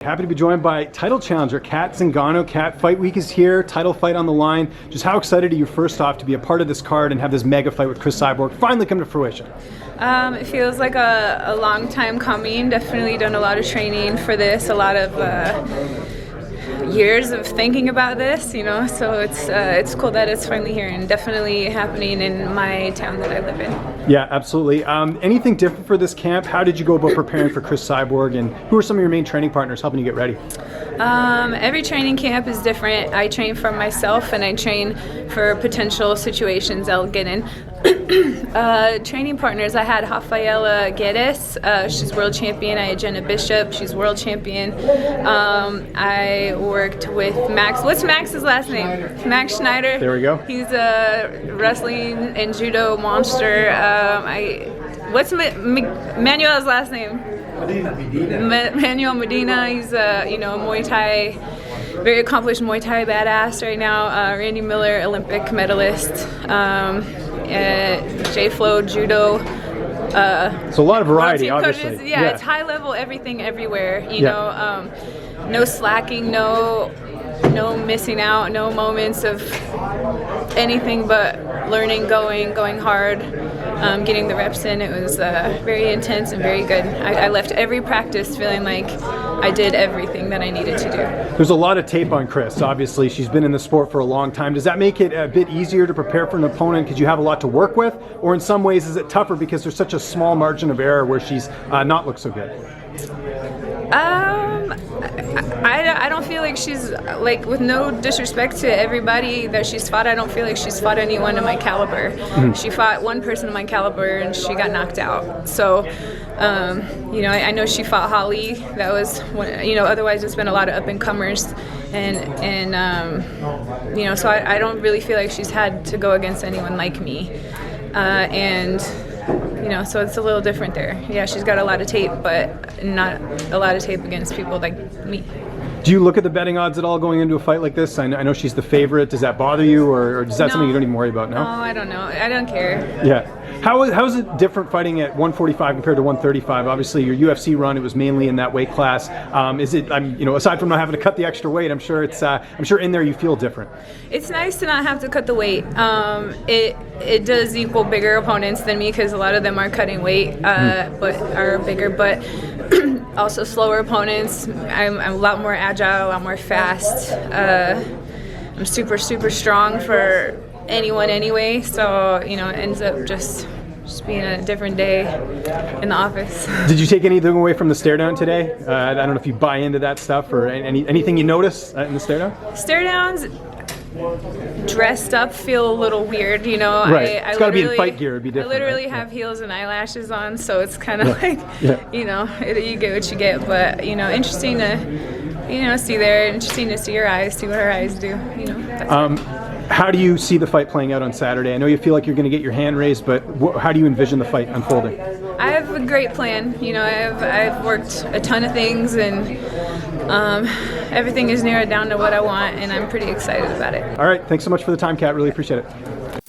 Happy to be joined by title challenger Cat Zingano. Cat, fight week is here, title fight on the line. Just how excited are you first off to be a part of this card and have this mega fight with Cris Cyborg finally come to fruition? It feels like a long time coming. Definitely done a lot of training for this, a lot of years of thinking about this, you know, so it's cool that it's finally here and definitely happening in my town that I live in. Yeah, absolutely. Anything different for this camp? How did you go about preparing for Cris Cyborg, and who are some of your main training partners helping you get ready? Every training camp is different. I train for myself and I train for potential situations I'll get in. Training partners, I had Rafaela Guedes, she's world champion. I had Jenna Bishop, she's world champion. I worked with Max. What's Max's last name? Max Schneider. There we go. He's a wrestling and judo monster. What's Manuel's last name? Manuel Medina. He's a Muay Thai, very accomplished Muay Thai badass right now. Randy Miller, Olympic medalist. J-Flow, judo. So a lot of variety, obviously. Coaches. Yeah, it's high level, everything, everywhere. You know, no slacking, no missing out, no moments of anything but learning, going hard, getting the reps in. It was very intense and very good. I left every practice feeling like I did everything that I needed to do. There's a lot of tape on Cris. Obviously, she's been in the sport for a long time. Does that make it a bit easier to prepare for an opponent because you have a lot to work with? Or in some ways, is it tougher because there's such a small margin of error where she's not looked so good? I don't feel like she's, like, with no disrespect to everybody that she's fought, I don't feel like she's fought anyone of my caliber. She fought one person of my caliber and she got knocked out. So, you know, I know she fought Holly. That was, you know, otherwise it's been a lot of up-and-comers. And you know, so I don't really feel like she's had to go against anyone like me. And you know, so it's a little different there. Yeah, she's got a lot of tape, but not a lot of tape against people like me. Do you look at the betting odds at all going into a fight like this? I know she's the favorite. Does that bother you, or is that something you don't even worry about now? No, I don't know. I don't care. Yeah. How is it different fighting at 145 compared to 135? Obviously, your UFC run, it was mainly in that weight class. Is it? You know, aside from not having to cut the extra weight, I'm sure in there you feel different. It's nice to not have to cut the weight. It does equal bigger opponents than me because a lot of them are cutting weight, but are bigger, but also slower opponents. I'm a lot more agile, a lot more fast. I'm super strong for anyone anyway, so you know, it ends up just being a different day in the office. Did you take anything away from the stare down today? I don't know if you buy into that stuff or anything you notice in the stare down? Stare downs dressed up feel a little weird, you know. Right. It's got to be in fight gear. It'd be different. I literally have heels and eyelashes on, so it's kind of like, you know, you get what you get. But you know, interesting to, you know, see there. Interesting to see her eyes, see what her eyes do. You know. How do you see the fight playing out on Saturday? I know you feel like you're going to get your hand raised, but how do you envision the fight unfolding? I have a great plan. You know, I've worked a ton of things, and everything is narrowed down to what I want, and I'm pretty excited about it. All right, thanks so much for the time, Kat. Really appreciate it.